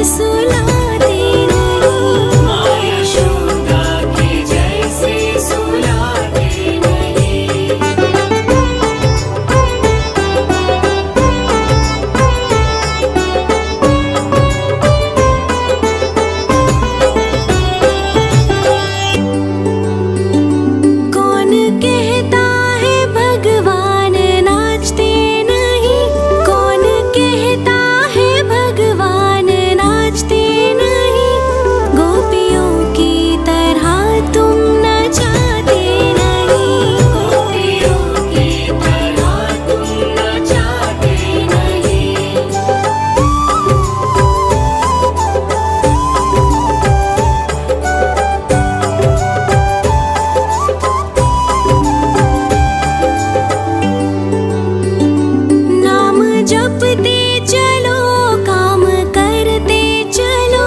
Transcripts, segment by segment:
सुलाते नहीं। माँ यशोदा के जैसे सुलाते नहीं। कौन कहता है भगवान नाचते नहीं? कौन कहता है भगवान नाचते नहीं? गोपियों की तरह तुम नचाते नहीं। गोपियों की तरह तुम नचाते नहीं। नाम जपते चलो, काम करते चलो।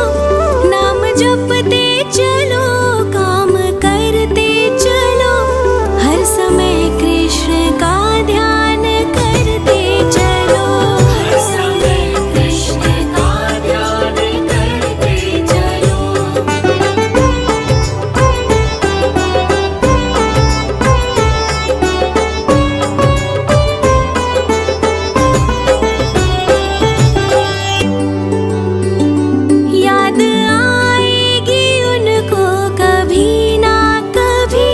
नाम जपते चलो, काम करते चलो। हर समय कृष्ण का ध्यान करते चलो। हर समय कृष्ण का ध्यान करते चलो। याद आएगी उनको कभी ना कभी।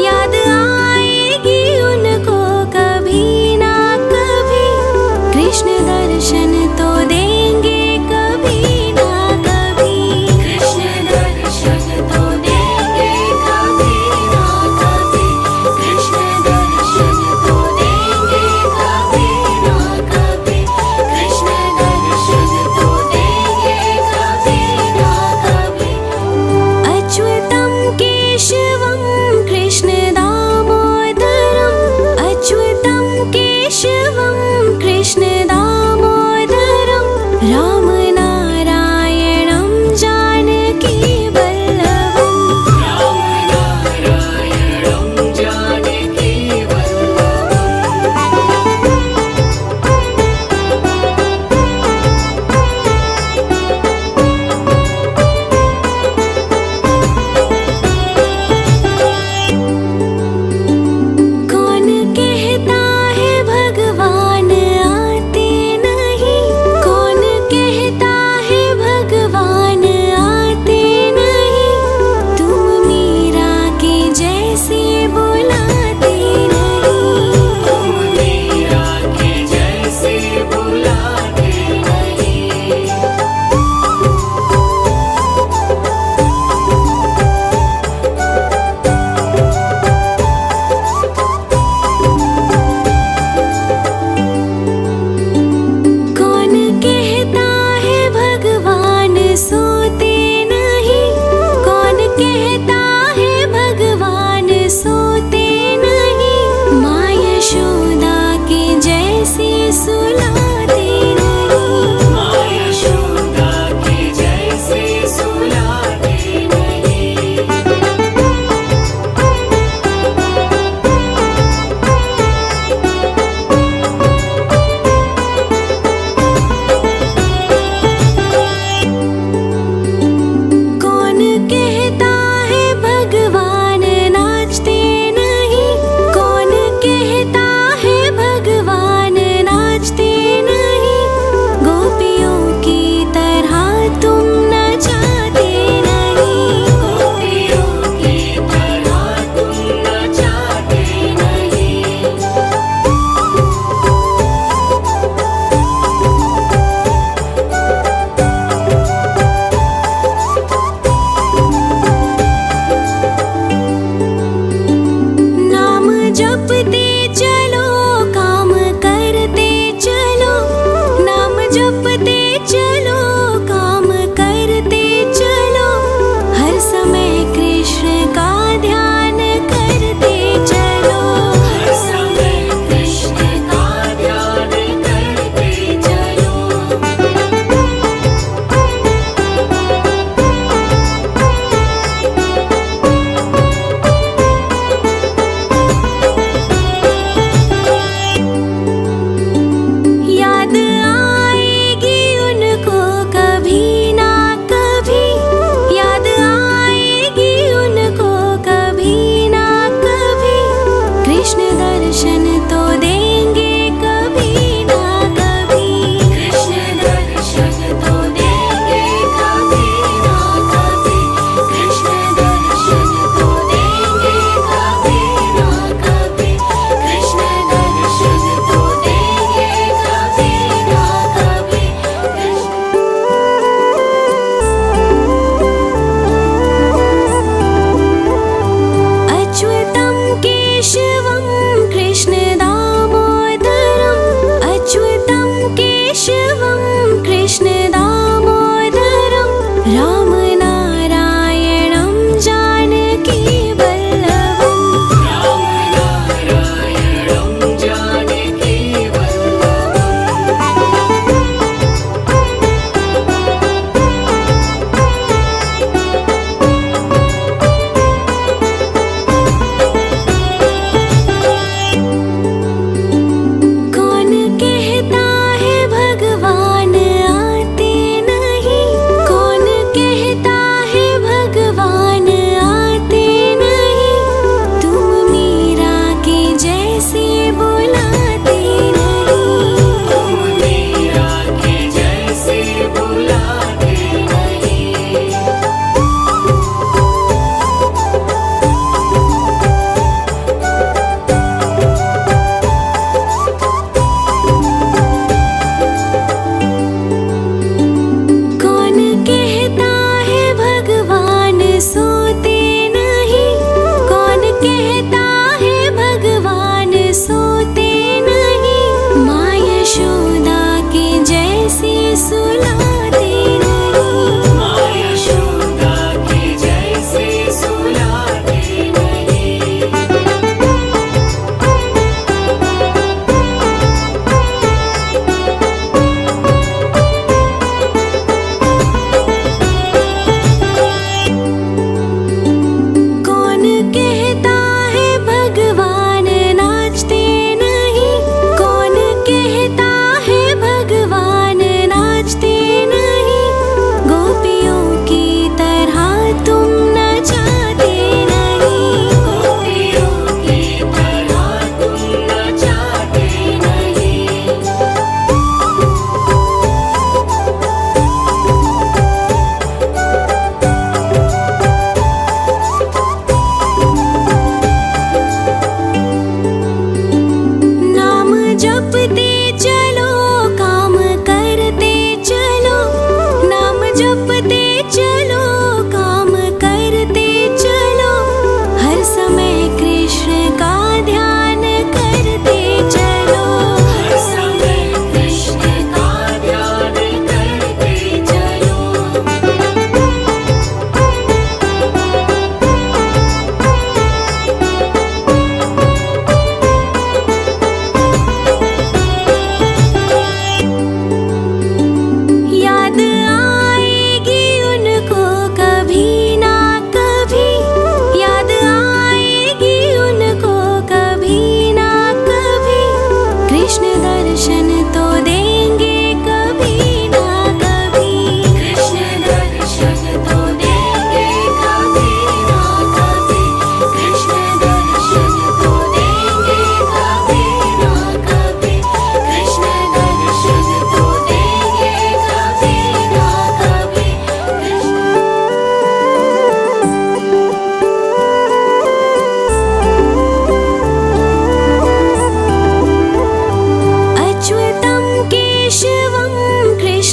याद आएगी उनको कभी ना कभी। कृष्ण दर्शन तो देंगे कभी ना कभी। कृष्ण दर्शन तो देंगे कभी ना कभी। कृष्ण दर्शन तो देंगे कभी ना कभी। कृष्ण दर्शन तो देंगे कभी ना कभी। अच्युतं केशवं कृष्ण दामोदरम्। अच्युतं केशवं कृष्ण दामोदरम्। राम नारायणं जानकी वल्लभम्। राम नारायणं जानकी वल्लभम्। कौन कहता है भगवान आते नहीं? कौन कहता है भगवान आते नहीं? तुम मीरा के जैसे बुलाते नहीं। तुम मीरा के जैसे बुलाते नहीं। कौन कहता है भगवान सोते नहीं? कौन कहता है भगवान सोते नहीं? माँ यशोदा के जैसे सुलाते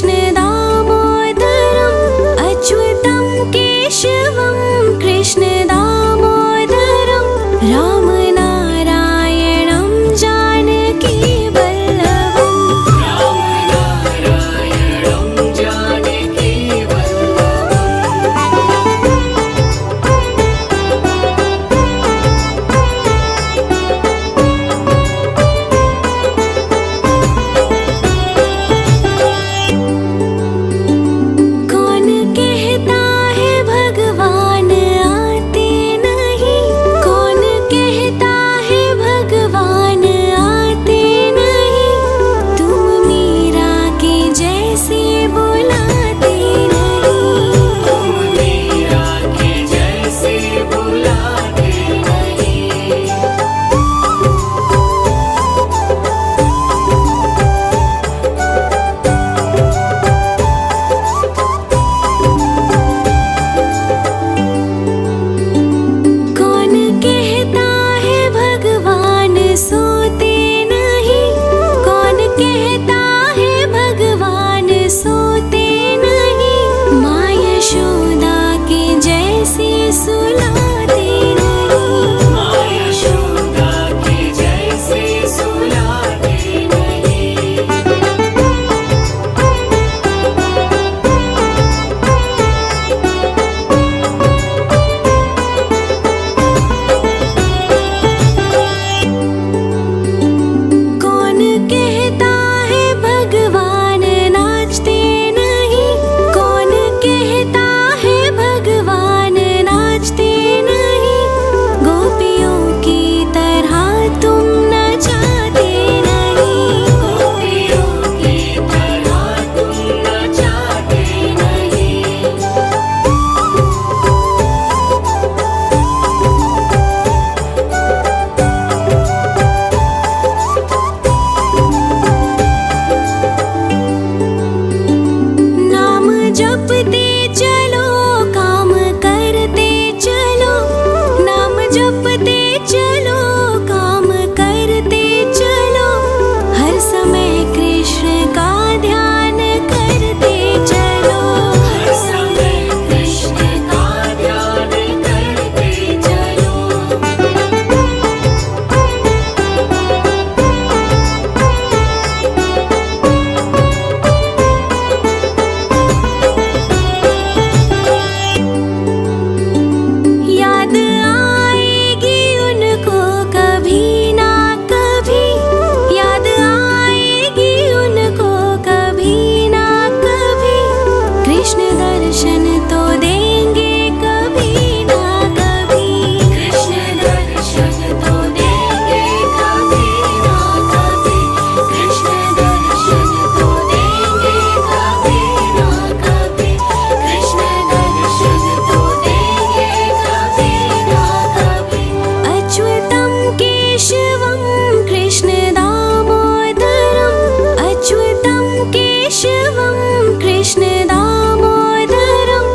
कृष्ण दामोदरम् अच्युतं केशवं कृष्ण दामोदरं रामनारायणं जानकी वल्लभम् रामनारायणं जानकी कौन कहता है भगवान आते नहीं कौन कहता है भगवान आते नहीं तुम मीरा के जैसे बुलाते नहीं तुम मीरा के जैसे बुलाते नहीं कौन कहता है भगवान सोते नहीं कौन कहता है भगवान सोते नहीं माँ यशोदा के जैसे सुलाते नहीं माँ यशोदा के जैसे सुलाते नहीं कौन कहता है भगवान नाचते नहीं कौन कहता है भगवान नाचते नहीं गोपियों की तरह तुम नचाते नहीं गोपियों की तरह तुम नचाते नहीं नाम जपते चलो काम करते चलो नाम जपते चलो काम करते चलो हर समय कृष्ण का ध्यान करते चलो हर समय कृष्ण का ध्यान करते चलो याद आएगी उनको कभी ना कभी याद आएगी उनको कभी ना कभी कृष्ण दर्शन तो देंगे कभी ना कभी कृष्ण दर्शन तो देंगे कभी ना कभी कृष्ण दर्शन तो देंगे कभी ना कभी कृष्ण दर्शन तो देंगे कभी ना कभी अच्युतं केशवं कृष्ण दामोदरम् अच्युतं केशवं कृष्ण दामोदरं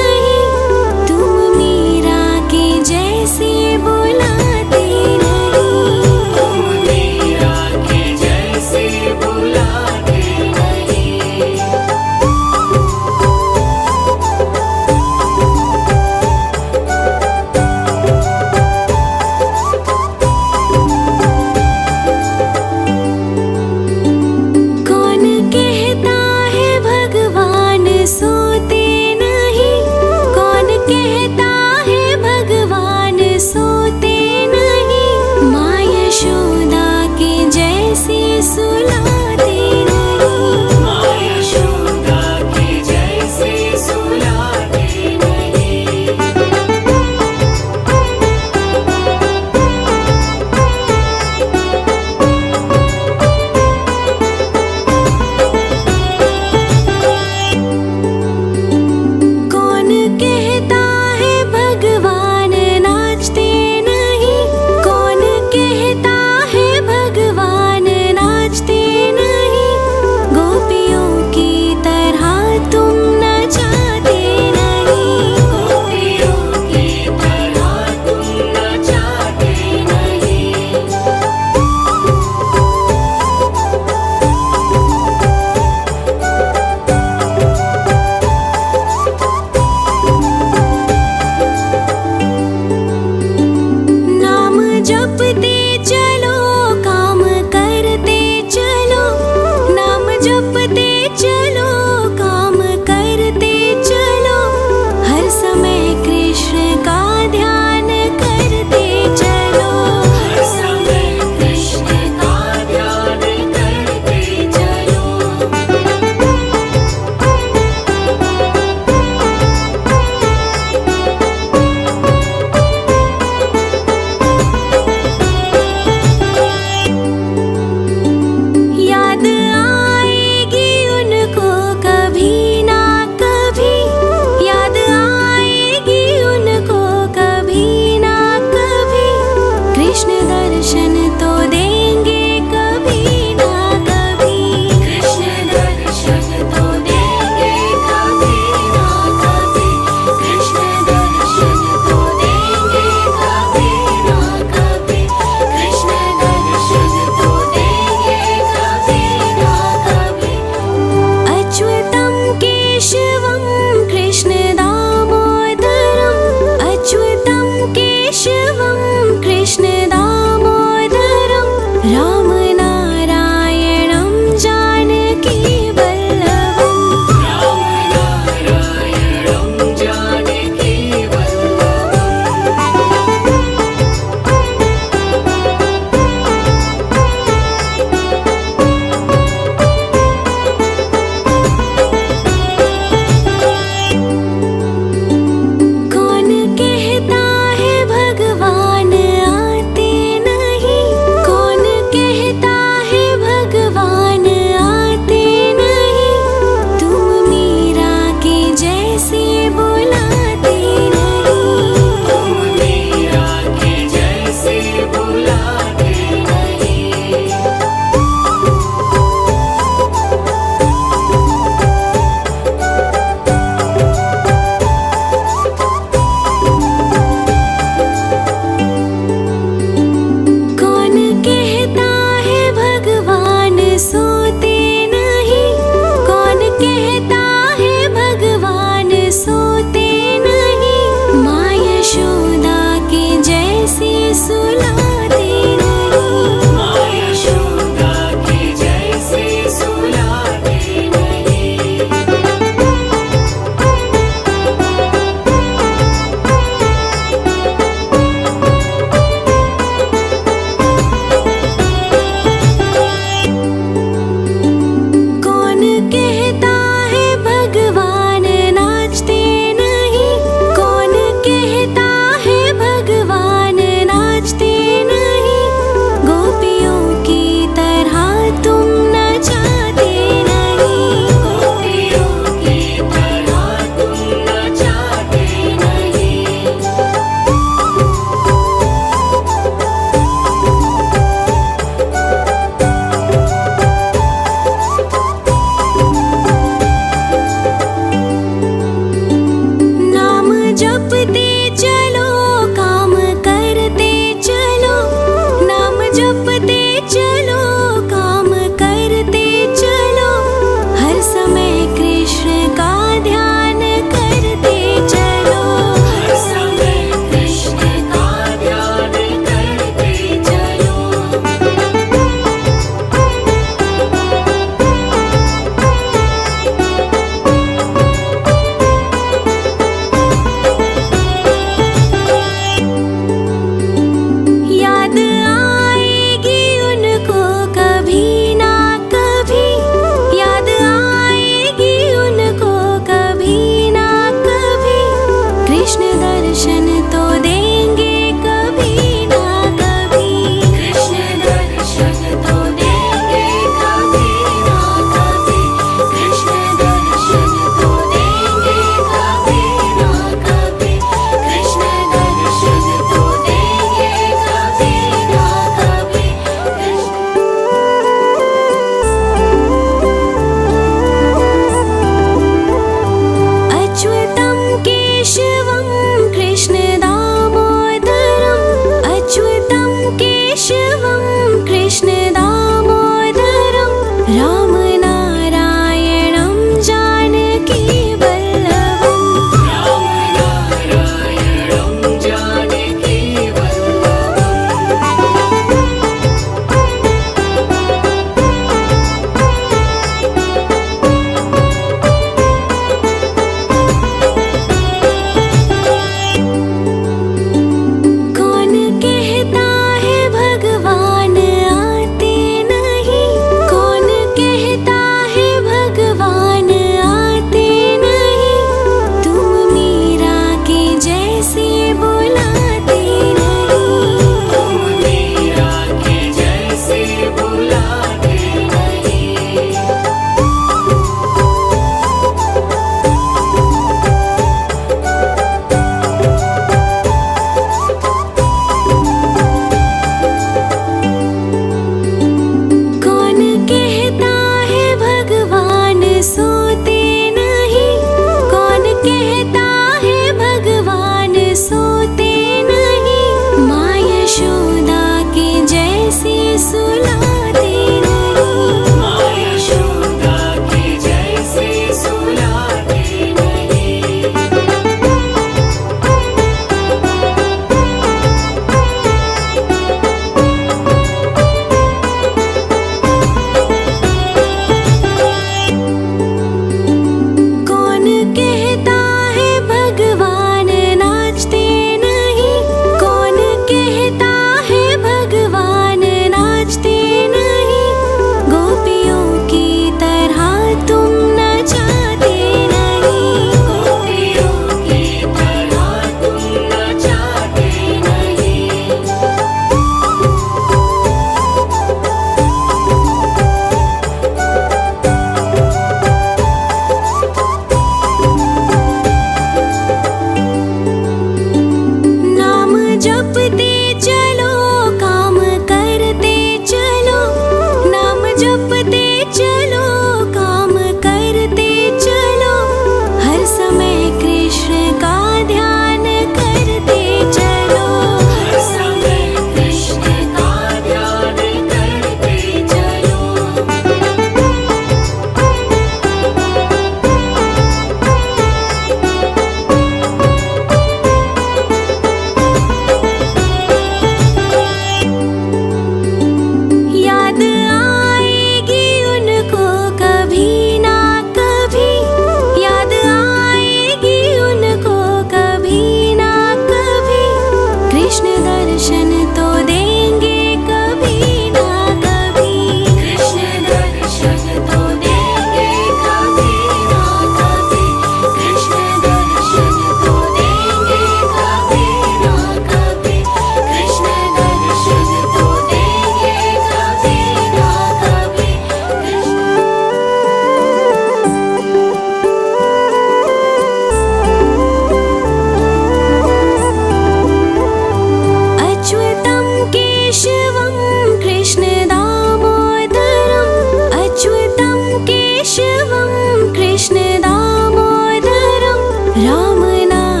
केशवं कृष्ण दामोदरम् अच्युतं केशवं कृष्ण दामोदरम् रामनारायणं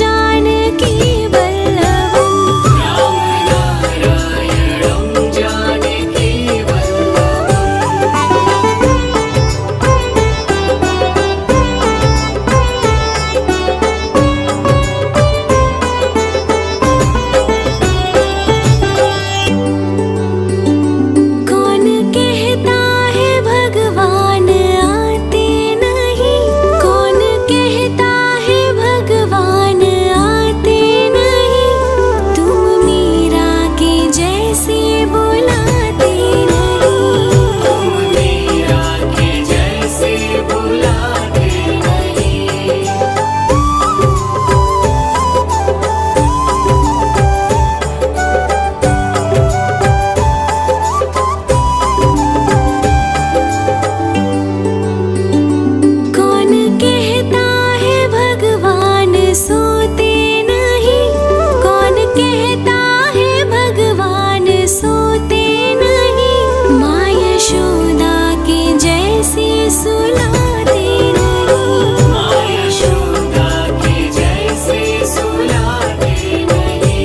जानकी वल्लभम् रामनारायणं जानकी कौन कहता है भगवान आते नहीं कौन कहता है भगवान आते नहीं तुम मीरा के जैसे बुलाते नहीं तुम मीरा के जैसे बुलाते नहीं कौन कहता है भगवान सोते नहीं कौन कहता है भगवान सोते नहीं माँ यशोदा के जैसे सुलाते नहीं माँ यशोदा के जैसे सुलाते नहीं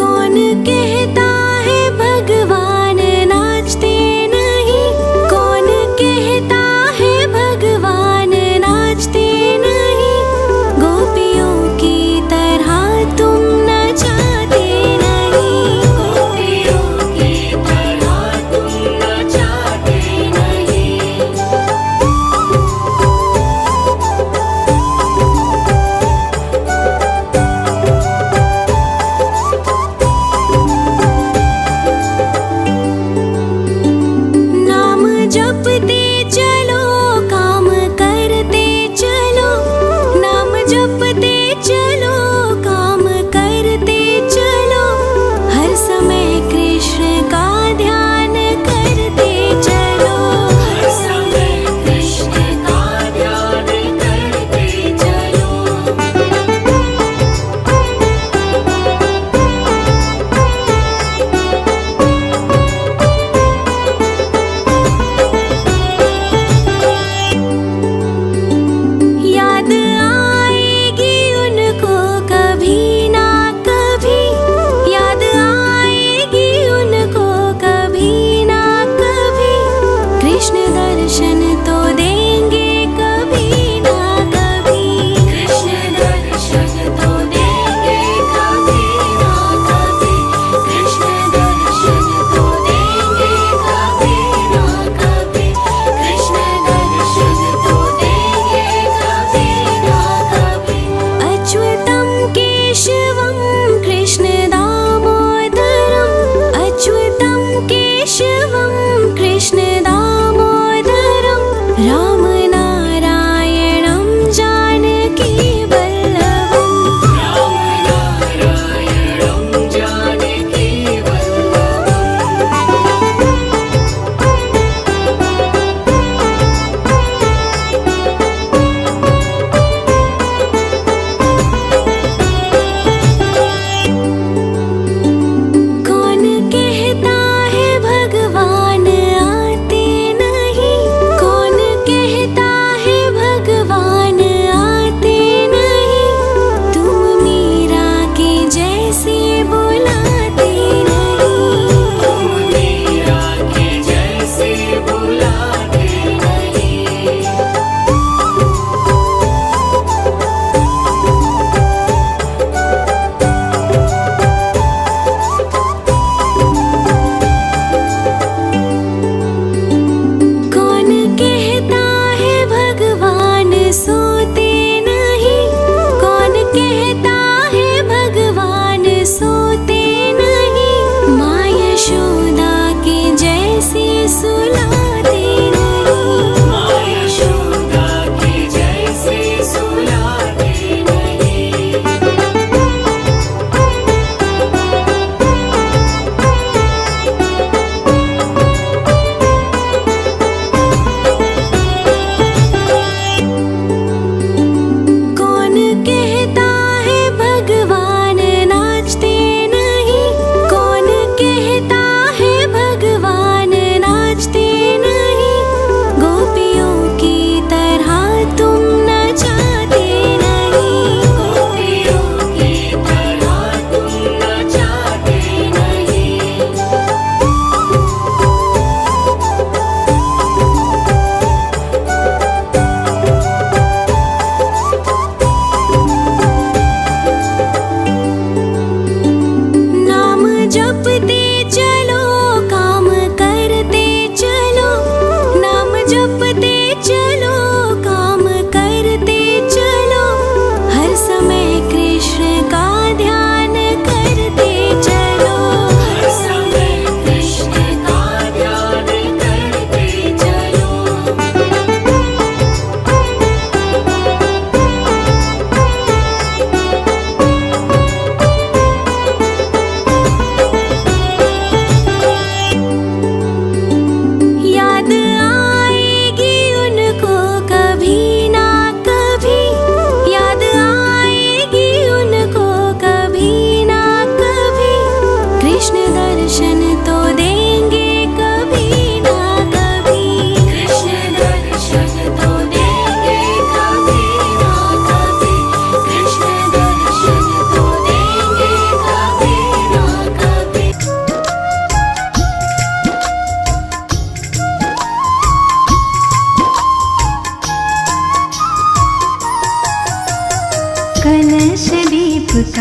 कौन कहता है भगवान नाचते नहीं कौन कहता है भगवान नाचते नहीं गोपियों की तरह तुम नचाते नहीं गोपियों की तरह तुम नचाते नहीं नाम जपते चलो काम करते चलो नाम जपते चलो काम करते चलो हर समय कृष्ण का ध्यान करते चलो हर समय कृष्ण का ध्यान करते चलो याद आएगी उनको कभी ना कभी याद आएगी उनको कभी ना कभी कृष्ण दर्शन तो देंगे कभी ना कभी कृष्ण दर्शन तो देंगे कभी ना कभी कृष्ण दर्शन तो देंगे कभी ना कभी कृष्ण दर्शन तो देंगे कभी ना कभी अच्युतं केशवं कृष्ण दामोदरम् अच्युतं केशवं कृष्ण दामोदरम्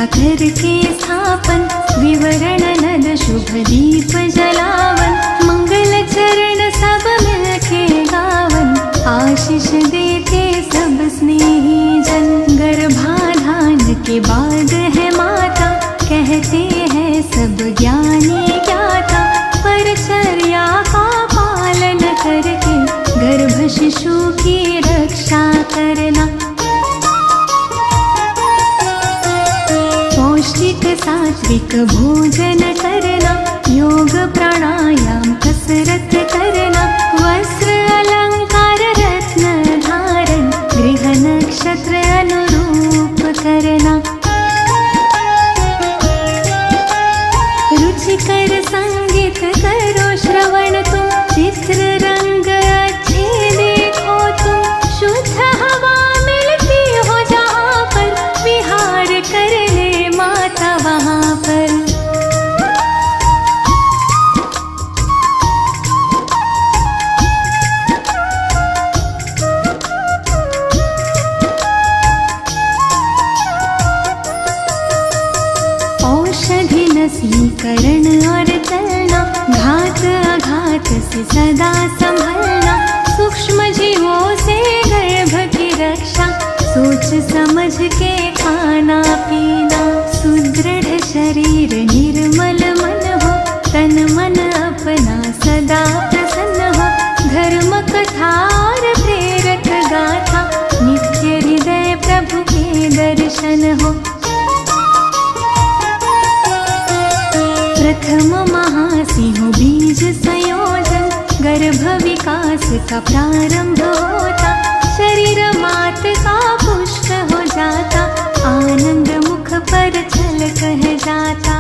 प्रतिष्ठा करके स्थापन, विवरण नद शुभ दीप जलावन, मंगल चरण सब मिलके गावन, आशीष देते सब स्नेही जन। गर्भाधान के बाद है माता, कहते हैं सब ज्ञानी ज्ञाता, परचर्या का पालन करके गर्भ शिशु की रक्षा करना। पौष्टिक सात्विक भोजन करना, योग प्राणायाम कसरत करना, वस्त्र अलंकार रत्न धारण, गृह नक्षत्र अनुरूप करना। रुचिकर संगीत करो श्रवण तुम, चित्र रंग अच्छे देखो तुम, शुद्ध हवा मिलती हो जहाँ पर, विहार कर ले माता वहाँ पर। औषधि नसीकरण और चलना, घात आघात से सदा संभलना, सूक्ष्म जीवों से गर्भ की रक्षा, सोच समझ के खाना पीना। सुदृढ़ शरीर निर्मल मन हो, तन मन अपना सदा प्रसन्न हो, धर्म कथा और प्रेरक गाथा, नित्य हृदय प्रभु के दर्शन हो। प्रथम महासिंह बीज संयोजन, गर्भ विकास का प्रारंभ होता, शरीर मात का पुष्ट हो जाता, आनंद मुख पर छल कह जाता।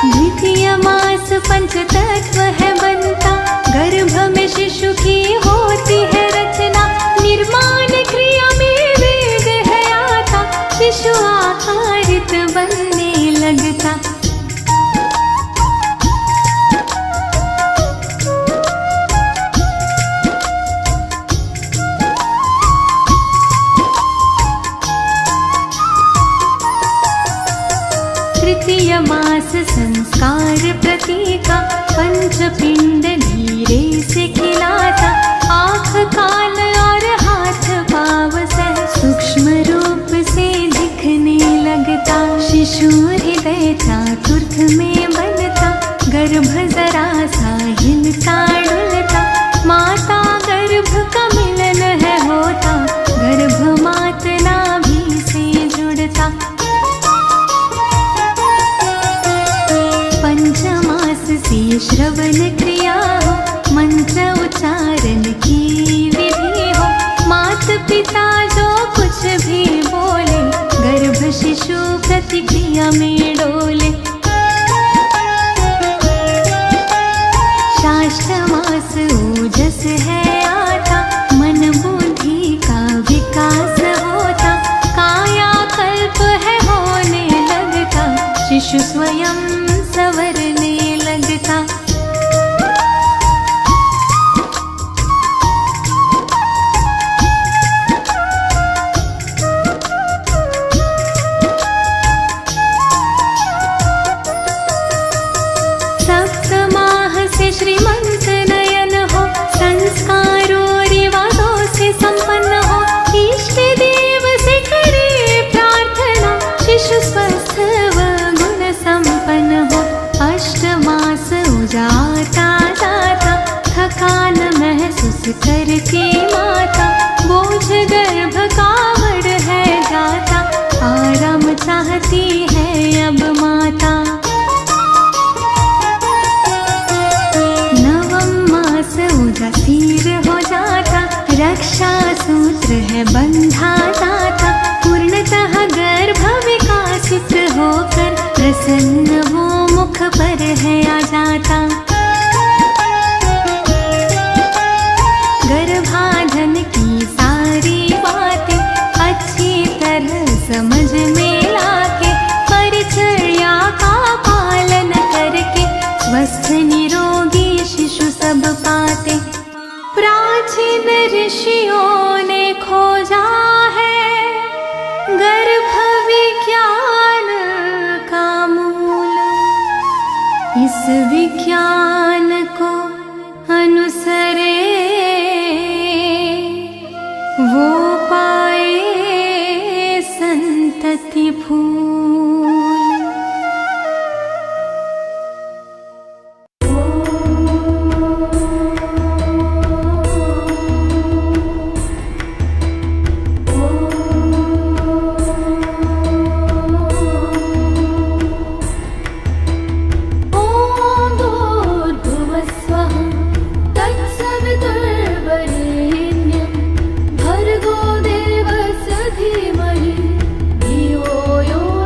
द्वितीय मास पंच तत्व है बनता, गर्भ में शिशु की होती है रचना, निर्माण क्रिया में वेद है आता, शिशु आकारित बनने लगता। तृतीय मास संस्कार प्रतीका, पंचपिंड नीरे से खिलाता, आँख कान और हाथ पाँव सह सूक्ष्म रूप से दिखने लगता। शिशु हृदय चातुर्थ में बनता, गर्भ जरा सा हिलता डुलता, माता गर्भ का मिलन है होता, गर्भ मात नाभि से जुड़ता। पंचमास से श्रवण क्रिया हो, मंत्र उच्चारण की विधि हो, मात पिता जो कुछ भी बोले, गर्भ शिशु प्रतिक्रिया में डोले। शाष्टमास ओजस है आता, मन बुद्धि का विकास होता, कायाकल्प है होने लगता, शिशु स्वयं संवरने लगता। सप्तमाह से श्रीमंत नयन हो, संस्कारों रिवाजों से संपन्न हो, इष्ट देव से करे प्रार्थना, शिशु स्वस्थ व गुण संपन्न हो। अष्टमास उजाता जाता, थकान महसूस करती माता, बोझ गर्भ का बढ़ है जाता, आराम चाहती है अब माता। उदासीर हो जाता, रक्षा सूत्र है बंधा जाता, पूर्णतः गर्भ विकासित होकर प्रसन्न वो मुख पर है आ जाता। गर्भाधान की सारी बातें अच्छी तरह समझ में लाके, परिचर्या का पालन करके, स्वस्थ निरोगी शिशु सब पाते। प्राचीन ऋषियों ने खोजा है जिस विज्ञान को अनुसरे वो पाए संतति फूल। भर्गो देवस्य धीमहि धियो यो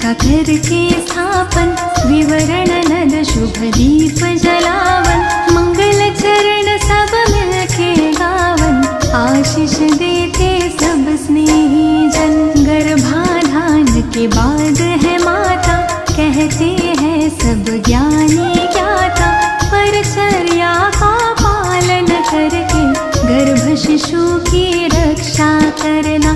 का करके स्थापन, विवरण नद शुभ दीप जलावन, मंगल चरण सब मिलके गावन, आशीष देते सब स्नेही जन। गर्भाधान के बाद है माता, कहते हैं सब ज्ञानी ज्ञाता, परचर्या का पालन करके गर्भ शिशु की रक्षा करना।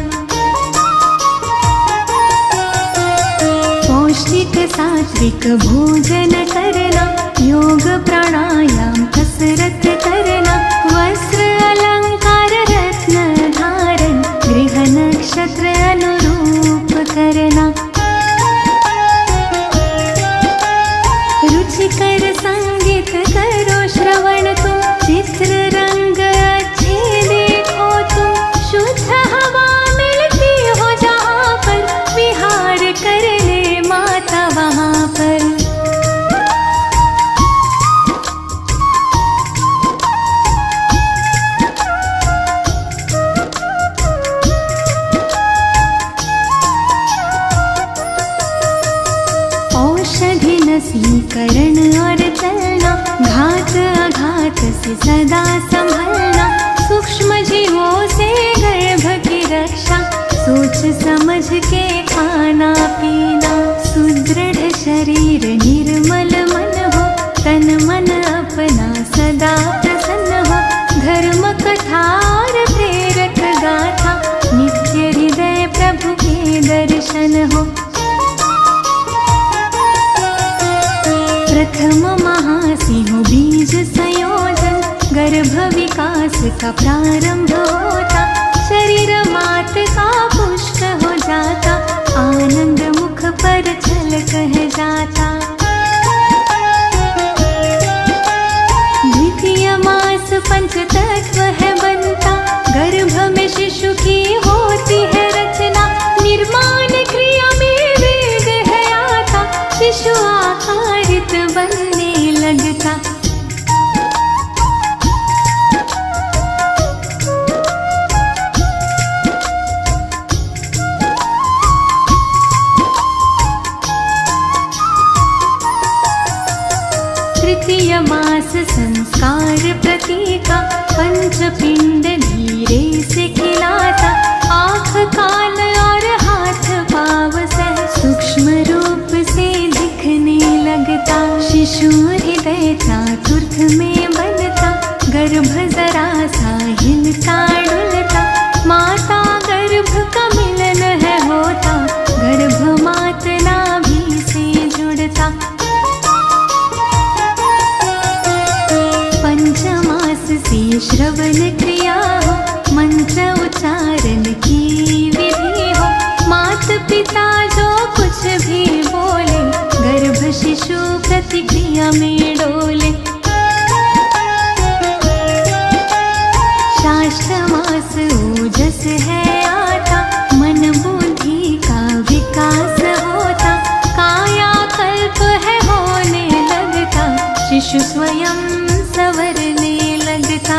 पौष्टिक सात्विक भोजन करना, योग प्राणायाम कसरत करना, वस्त्र अलंकार रत्न धारण, गृह नक्षत्र अनुरूप करना। रुचिकर संगीत करो श्रवण तुम, चित्र रंग अच्छे देखो तुम, शुद्ध हवा मिलती हो जहाँ पर, विहार कर ले माता वहाँ पर। औषधि नसीकरण और चलना, घात आघात से सदा संभलना, सूक्ष्म जीवों से गर्भ की रक्षा, सोच समझ के खाना पीना। सुदृढ़ शरीर निर्मल मन हो, तन मन अपना सदा प्रसन्न हो, धर्म कथा और प्रेरक गाथा, नित्य हृदय प्रभु के दर्शन हो। प्रथम महासिंह बीज संयोजन, गर्भ विकास का प्रारंभ होता, शरीर मात का पुष्ट हो जाता, आनंद मुख पर छल कह जाता। द्वितीय मास पंच तत्व है बनता, गर्भ में शिशु की होती है रचना, निर्माण क्रिया में वेग है आता, शिशु आकारित बनने लगता। तृतीय मास संस्कार प्रतीका, पंचपिंड धीरे से खिलाता, आँख कान और हाथ पाव सह सूक्ष्म रूप से दिखने लगता, शिशु हृदय चातुर्थ में बनता, गर्भ जरा सा हिलता डुलता, माता गर्भ का मिलन है होता, गर्भ मात नाभि से जुड़ता। पंचमास से श्रवण क्रिया हो, मंत्र उच्चारण की विधि हो, मात पिता जो कुछ भी बोले, गर्भ शिशु प्रतिक्रिया में डोले। शास्त्र मास ओजस है आता, मन बुद्धि का विकास होता, काया कल्प है होने लगता, शिशु स्वयं संवरने लगता।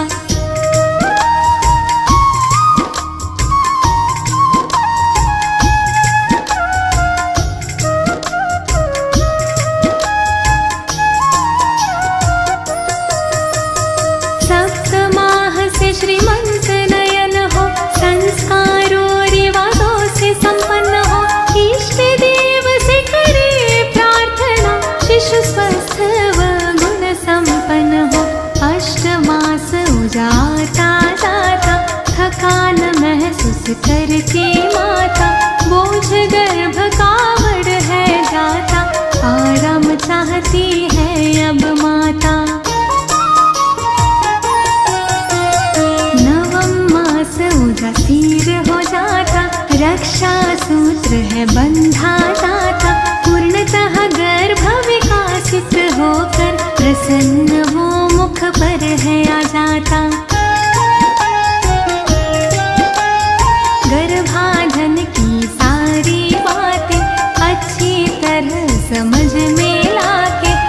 सप्तमाह से श्रीमंत नयन हो, संस्कारों रिवाजों से संपन्न हो, इष्ट देव से करे प्रार्थना, शिशु स्वस्थ व गुण संपन्न हो। अष्टमास उजाता जाता, थकान महसूस करके माता, बोझ गर्भ का बढ़ है जाता, आराम चाहती है अब माता। नवम मास उदासीर हो जाता, रक्षा सूत्र है बंधा जाता, पूर्णतः गर्भ विकासित होकर प्रसन्न वो मुख पर है आ जाता।